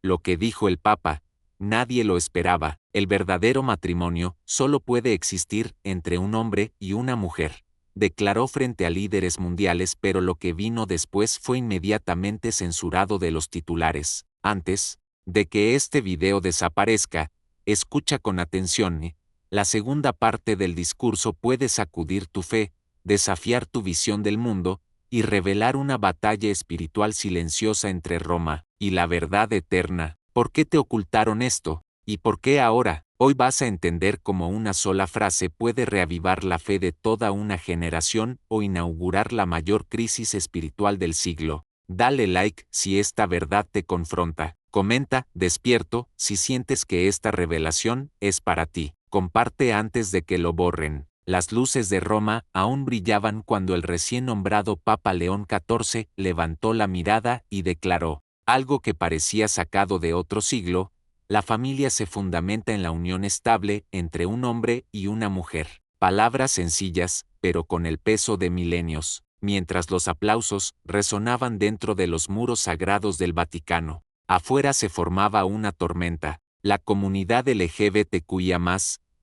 lo que dijo el Papa, nadie lo esperaba. El verdadero matrimonio solo puede existir entre un hombre y una mujer, declaró frente a líderes mundiales, pero lo que vino después fue inmediatamente censurado de los titulares. Antes de que este video desaparezca, escucha con atención. La segunda parte del discurso puede sacudir tu fe, desafiar tu visión del mundo, y revelar una batalla espiritual silenciosa entre Roma y la verdad eterna. ¿Por qué te ocultaron esto? ¿Y por qué ahora? Hoy vas a entender cómo una sola frase puede reavivar la fe de toda una generación o inaugurar la mayor crisis espiritual del siglo. Dale like si esta verdad te confronta. Comenta, despierto, si sientes que esta revelación es para ti. Comparte antes de que lo borren. Las luces de Roma aún brillaban cuando el recién nombrado Papa León XIV levantó la mirada y declaró, algo que parecía sacado de otro siglo: la familia se fundamenta en la unión estable entre un hombre y una mujer. Palabras sencillas, pero con el peso de milenios, mientras los aplausos resonaban dentro de los muros sagrados del Vaticano. Afuera se formaba una tormenta. La comunidad LGBTQIA+,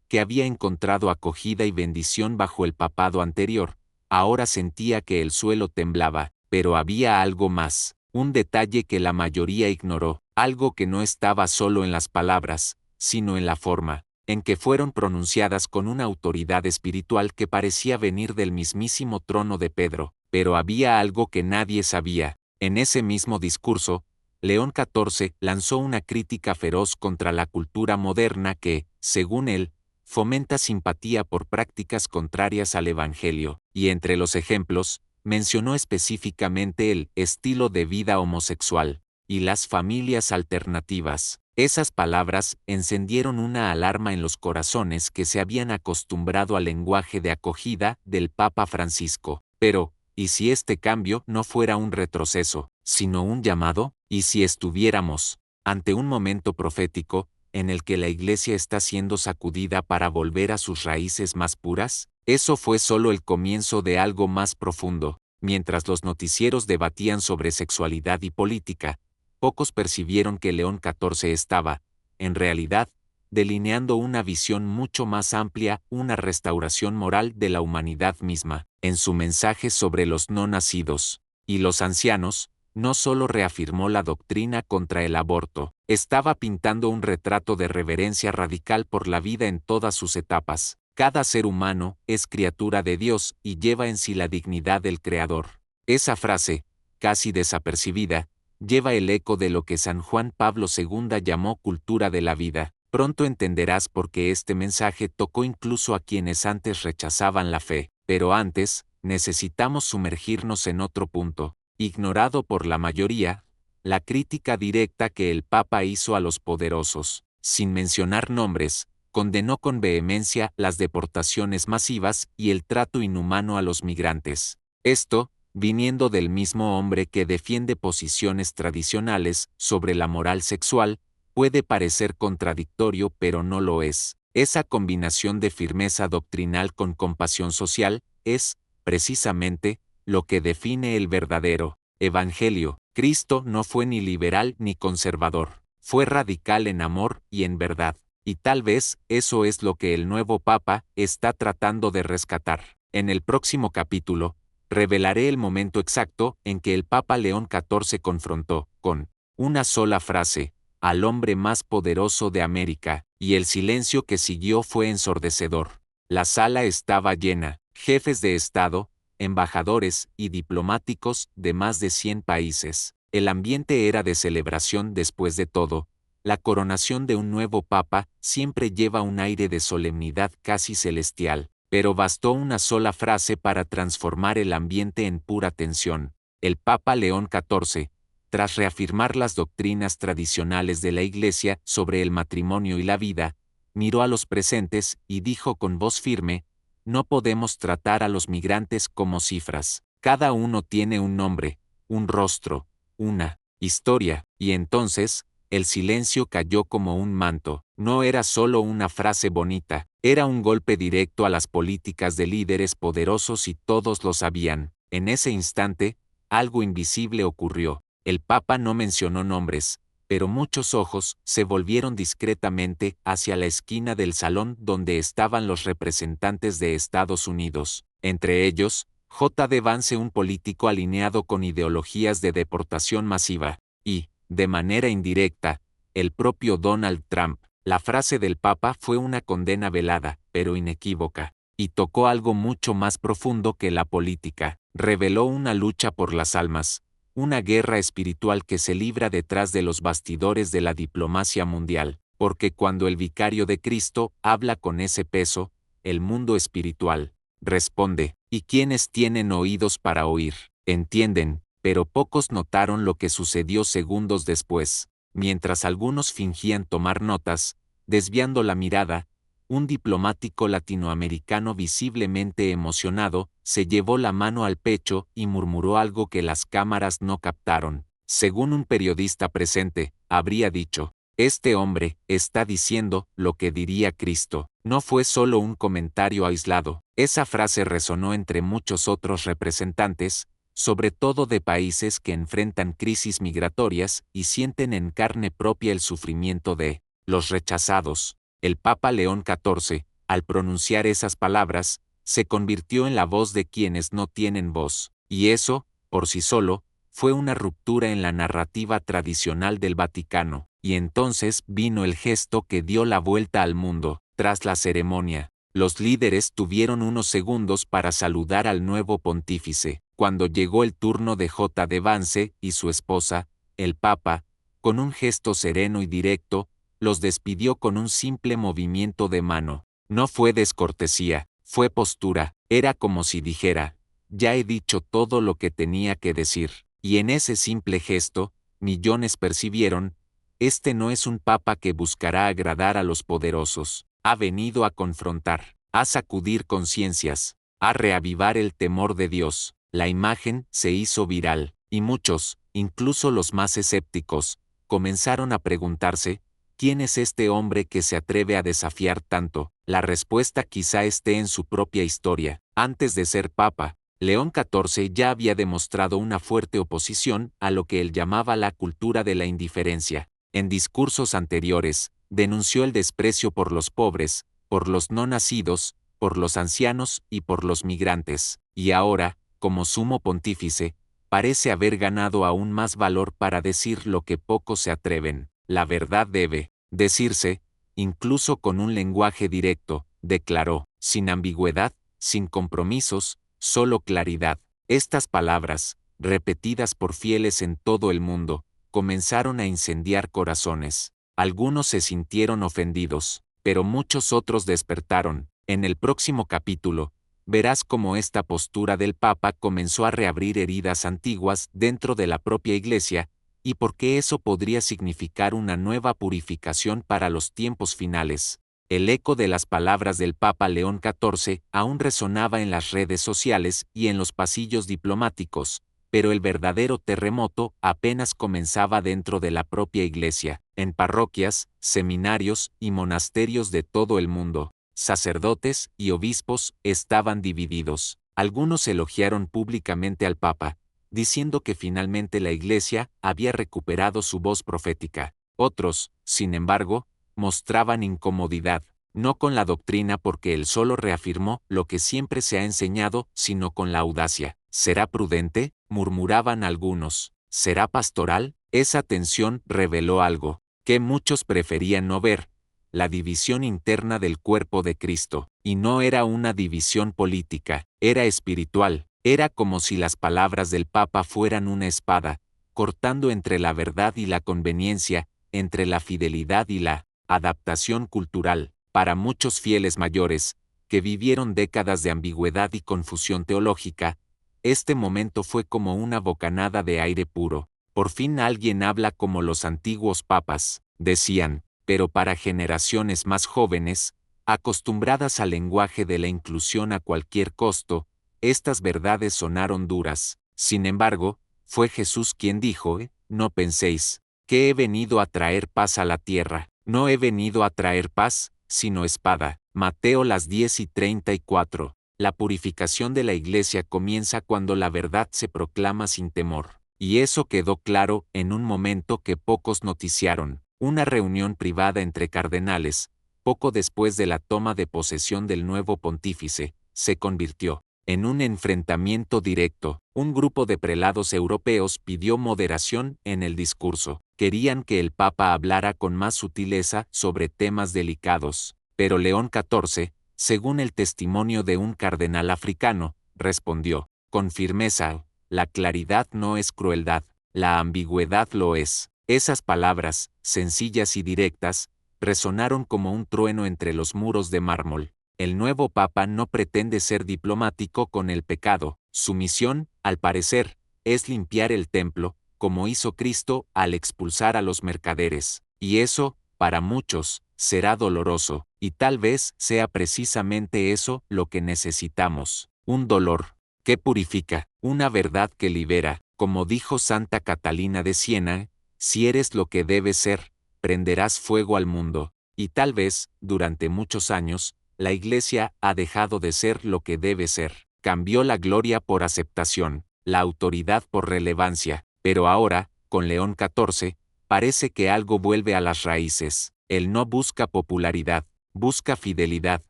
que había encontrado acogida y bendición bajo el papado anterior, ahora sentía que el suelo temblaba, pero había algo más, un detalle que la mayoría ignoró, algo que no estaba solo en las palabras, sino en la forma en que fueron pronunciadas, con una autoridad espiritual que parecía venir del mismísimo trono de Pedro. Pero había algo que nadie sabía. En ese mismo discurso, León XIV lanzó una crítica feroz contra la cultura moderna que, según él, fomenta simpatía por prácticas contrarias al Evangelio, y entre los ejemplos, mencionó específicamente el estilo de vida homosexual y las familias alternativas. Esas palabras encendieron una alarma en los corazones que se habían acostumbrado al lenguaje de acogida del Papa Francisco. Pero, ¿y si este cambio no fuera un retroceso, sino un llamado? ¿Y si estuviéramos ante un momento profético en el que la Iglesia está siendo sacudida para volver a sus raíces más puras? Eso fue solo el comienzo de algo más profundo. Mientras los noticieros debatían sobre sexualidad y política, pocos percibieron que León XIV estaba, en realidad, delineando una visión mucho más amplia, una restauración moral de la humanidad misma. En su mensaje sobre los no nacidos y los ancianos, no solo reafirmó la doctrina contra el aborto, estaba pintando un retrato de reverencia radical por la vida en todas sus etapas. Cada ser humano es criatura de Dios y lleva en sí la dignidad del Creador. Esa frase, casi desapercibida, lleva el eco de lo que San Juan Pablo II llamó cultura de la vida. Pronto entenderás por qué este mensaje tocó incluso a quienes antes rechazaban la fe. Pero antes, necesitamos sumergirnos en otro punto, ignorado por la mayoría: la crítica directa que el Papa hizo a los poderosos. Sin mencionar nombres, condenó con vehemencia las deportaciones masivas y el trato inhumano a los migrantes. Esto, viniendo del mismo hombre que defiende posiciones tradicionales sobre la moral sexual, puede parecer contradictorio, pero no lo es. Esa combinación de firmeza doctrinal con compasión social es, precisamente, lo que define el verdadero Evangelio. Cristo no fue ni liberal ni conservador, fue radical en amor y en verdad. Y tal vez eso es lo que el nuevo Papa está tratando de rescatar. En el próximo capítulo, revelaré el momento exacto en que el Papa León XIV confrontó, con una sola frase, al hombre más poderoso de América, y el silencio que siguió fue ensordecedor. La sala estaba llena, jefes de Estado, embajadores y diplomáticos de más de 100 países. El ambiente era de celebración. Después de todo, la coronación de un nuevo papa siempre lleva un aire de solemnidad casi celestial, pero bastó una sola frase para transformar el ambiente en pura tensión. El Papa León XIV, tras reafirmar las doctrinas tradicionales de la Iglesia sobre el matrimonio y la vida, miró a los presentes y dijo con voz firme: no podemos tratar a los migrantes como cifras. Cada uno tiene un nombre, un rostro, una historia. Y entonces, el silencio cayó como un manto. No era solo una frase bonita, era un golpe directo a las políticas de líderes poderosos, y todos lo sabían. En ese instante, algo invisible ocurrió. El Papa no mencionó nombres, pero muchos ojos se volvieron discretamente hacia la esquina del salón donde estaban los representantes de Estados Unidos, entre ellos, J. D. Vance, un político alineado con ideologías de deportación masiva, y, de manera indirecta, el propio Donald Trump. La frase del Papa fue una condena velada, pero inequívoca, y tocó algo mucho más profundo que la política. Reveló una lucha por las almas, una guerra espiritual que se libra detrás de los bastidores de la diplomacia mundial, porque cuando el vicario de Cristo habla con ese peso, el mundo espiritual responde, y quienes tienen oídos para oír, entienden, pero pocos notaron lo que sucedió segundos después. Mientras algunos fingían tomar notas, desviando la mirada, un diplomático latinoamericano visiblemente emocionado se llevó la mano al pecho y murmuró algo que las cámaras no captaron. Según un periodista presente, habría dicho: "Este hombre está diciendo lo que diría Cristo". No fue solo un comentario aislado, esa frase resonó entre muchos otros representantes, sobre todo de países que enfrentan crisis migratorias y sienten en carne propia el sufrimiento de los rechazados. El Papa León XIV, al pronunciar esas palabras, se convirtió en la voz de quienes no tienen voz, y eso, por sí solo, fue una ruptura en la narrativa tradicional del Vaticano, y entonces vino el gesto que dio la vuelta al mundo. Tras la ceremonia, los líderes tuvieron unos segundos para saludar al nuevo pontífice. Cuando llegó el turno de J. D. Vance y su esposa, el Papa, con un gesto sereno y directo, los despidió con un simple movimiento de mano. No fue descortesía, fue postura. Era como si dijera: "Ya he dicho todo lo que tenía que decir". Y en ese simple gesto, millones percibieron: este no es un papa que buscará agradar a los poderosos. Ha venido a confrontar, a sacudir conciencias, a reavivar el temor de Dios. La imagen se hizo viral, y muchos, incluso los más escépticos, comenzaron a preguntarse: ¿quién es este hombre que se atreve a desafiar tanto? La respuesta quizá esté en su propia historia. Antes de ser papa, León XIV ya había demostrado una fuerte oposición a lo que él llamaba la cultura de la indiferencia. En discursos anteriores, denunció el desprecio por los pobres, por los no nacidos, por los ancianos y por los migrantes, y ahora, como sumo pontífice, parece haber ganado aún más valor para decir lo que pocos se atreven. La verdad debe decirse, incluso con un lenguaje directo, declaró, sin ambigüedad, sin compromisos, solo claridad. Estas palabras, repetidas por fieles en todo el mundo, comenzaron a incendiar corazones. Algunos se sintieron ofendidos, pero muchos otros despertaron. En el próximo capítulo, verás cómo esta postura del Papa comenzó a reabrir heridas antiguas dentro de la propia Iglesia, y por qué eso podría significar una nueva purificación para los tiempos finales. El eco de las palabras del Papa León XIV aún resonaba en las redes sociales y en los pasillos diplomáticos, pero el verdadero terremoto apenas comenzaba dentro de la propia Iglesia. En parroquias, seminarios y monasterios de todo el mundo, sacerdotes y obispos estaban divididos. Algunos elogiaron públicamente al Papa, diciendo que finalmente la Iglesia había recuperado su voz profética. Otros, sin embargo, mostraban incomodidad, no con la doctrina porque él solo reafirmó lo que siempre se ha enseñado, sino con la audacia. ¿Será prudente?, murmuraban algunos. ¿Será pastoral? Esa tensión reveló algo que muchos preferían no ver: la división interna del cuerpo de Cristo. Y no era una división política, era espiritual. Era como si las palabras del Papa fueran una espada, cortando entre la verdad y la conveniencia, entre la fidelidad y la adaptación cultural. Para muchos fieles mayores, que vivieron décadas de ambigüedad y confusión teológica, este momento fue como una bocanada de aire puro. Por fin alguien habla como los antiguos papas, decían, pero para generaciones más jóvenes, acostumbradas al lenguaje de la inclusión a cualquier costo, estas verdades sonaron duras. Sin embargo, fue Jesús quien dijo: no penséis que he venido a traer paz a la tierra. No he venido a traer paz, sino espada. Mateo 10:34. La purificación de la Iglesia comienza cuando la verdad se proclama sin temor. Y eso quedó claro en un momento que pocos noticiaron, una reunión privada entre cardenales, poco después de la toma de posesión del nuevo pontífice, se convirtió en un enfrentamiento directo. Un grupo de prelados europeos pidió moderación en el discurso. Querían que el Papa hablara con más sutileza sobre temas delicados. Pero León XIV, según el testimonio de un cardenal africano, respondió, con firmeza: la claridad no es crueldad, la ambigüedad lo es. Esas palabras, sencillas y directas, resonaron como un trueno entre los muros de mármol. El nuevo Papa no pretende ser diplomático con el pecado. Su misión, al parecer, es limpiar el templo, como hizo Cristo al expulsar a los mercaderes. Y eso, para muchos, será doloroso, y tal vez sea precisamente eso lo que necesitamos. Un dolor que purifica, una verdad que libera. Como dijo Santa Catalina de Siena, si eres lo que debes ser, prenderás fuego al mundo. Y tal vez, durante muchos años, la Iglesia ha dejado de ser lo que debe ser. Cambió la gloria por aceptación, la autoridad por relevancia, pero ahora, con León XIV, parece que algo vuelve a las raíces. Él no busca popularidad, busca fidelidad,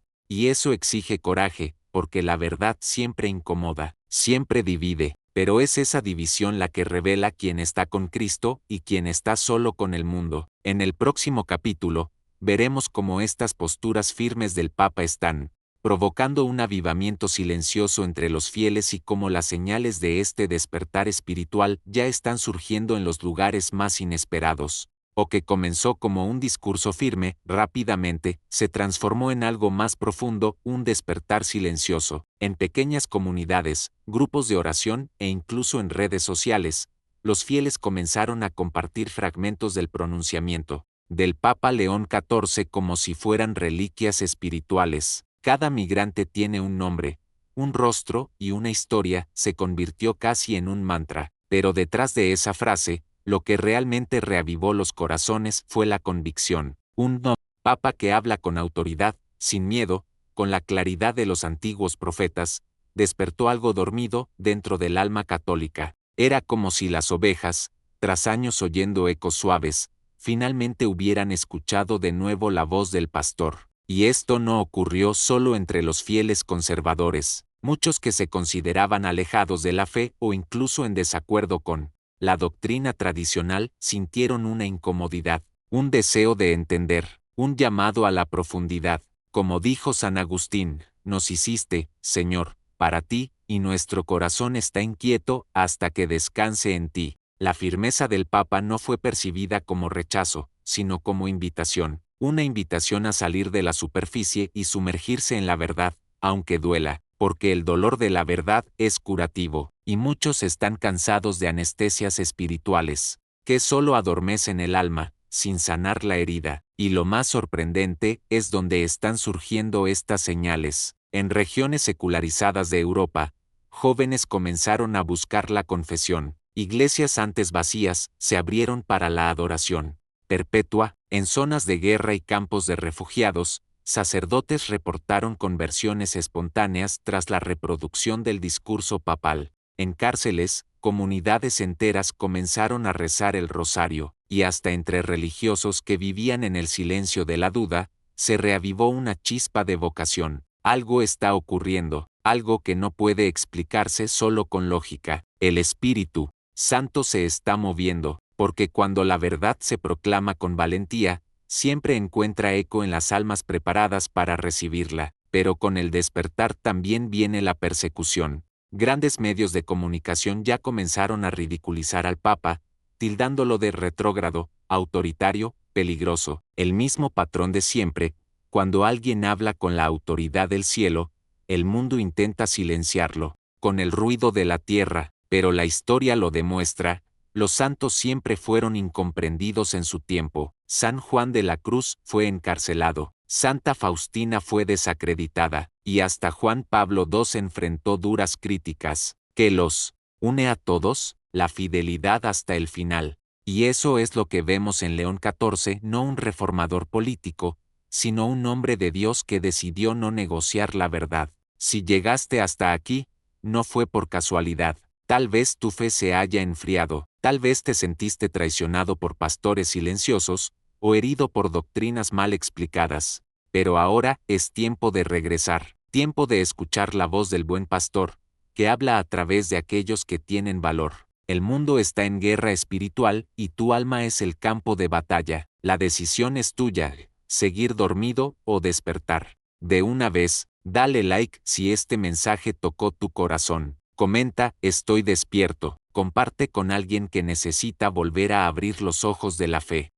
y eso exige coraje, porque la verdad siempre incomoda, siempre divide, pero es esa división la que revela quién está con Cristo y quién está solo con el mundo. En el próximo capítulo, veremos cómo estas posturas firmes del Papa están provocando un avivamiento silencioso entre los fieles y cómo las señales de este despertar espiritual ya están surgiendo en los lugares más inesperados. O que comenzó como un discurso firme, rápidamente, se transformó en algo más profundo, un despertar silencioso. En pequeñas comunidades, grupos de oración e incluso en redes sociales, los fieles comenzaron a compartir fragmentos del pronunciamiento del Papa León XIV como si fueran reliquias espirituales. Cada migrante tiene un nombre, un rostro y una historia, se convirtió casi en un mantra, pero detrás de esa frase, lo que realmente reavivó los corazones fue la convicción. Un Papa que habla con autoridad, sin miedo, con la claridad de los antiguos profetas, despertó algo dormido dentro del alma católica. Era como si las ovejas, tras años oyendo ecos suaves, finalmente hubieran escuchado de nuevo la voz del pastor. Y esto no ocurrió solo entre los fieles conservadores. Muchos que se consideraban alejados de la fe o incluso en desacuerdo con la doctrina tradicional sintieron una incomodidad, un deseo de entender, un llamado a la profundidad. Como dijo San Agustín, nos hiciste, Señor, para ti, y nuestro corazón está inquieto hasta que descanse en ti. La firmeza del Papa no fue percibida como rechazo, sino como invitación, una invitación a salir de la superficie y sumergirse en la verdad, aunque duela, porque el dolor de la verdad es curativo, y muchos están cansados de anestesias espirituales, que solo adormecen el alma, sin sanar la herida, y lo más sorprendente es donde están surgiendo estas señales. En regiones secularizadas de Europa, jóvenes comenzaron a buscar la confesión. Iglesias antes vacías se abrieron para la adoración perpetua. En zonas de guerra y campos de refugiados, sacerdotes reportaron conversiones espontáneas tras la reproducción del discurso papal. En cárceles, comunidades enteras comenzaron a rezar el rosario, y hasta entre religiosos que vivían en el silencio de la duda, se reavivó una chispa de vocación. Algo está ocurriendo, algo que no puede explicarse solo con lógica. El Espíritu Santo se está moviendo, porque cuando la verdad se proclama con valentía, siempre encuentra eco en las almas preparadas para recibirla, pero con el despertar también viene la persecución. Grandes medios de comunicación ya comenzaron a ridiculizar al Papa, tildándolo de retrógrado, autoritario, peligroso. El mismo patrón de siempre, cuando alguien habla con la autoridad del cielo, el mundo intenta silenciarlo, con el ruido de la tierra, pero la historia lo demuestra. Los santos siempre fueron incomprendidos en su tiempo. San Juan de la Cruz fue encarcelado, Santa Faustina fue desacreditada, y hasta Juan Pablo II enfrentó duras críticas. ¿Qué los une a todos? La fidelidad hasta el final. Y eso es lo que vemos en León XIV, no un reformador político, sino un hombre de Dios que decidió no negociar la verdad. Si llegaste hasta aquí, no fue por casualidad. Tal vez tu fe se haya enfriado, tal vez te sentiste traicionado por pastores silenciosos, o herido por doctrinas mal explicadas. Pero ahora es tiempo de regresar, tiempo de escuchar la voz del buen pastor, que habla a través de aquellos que tienen valor. El mundo está en guerra espiritual y tu alma es el campo de batalla. La decisión es tuya, seguir dormido o despertar. De una vez, dale like si este mensaje tocó tu corazón. Comenta, estoy despierto. Comparte con alguien que necesita volver a abrir los ojos de la fe.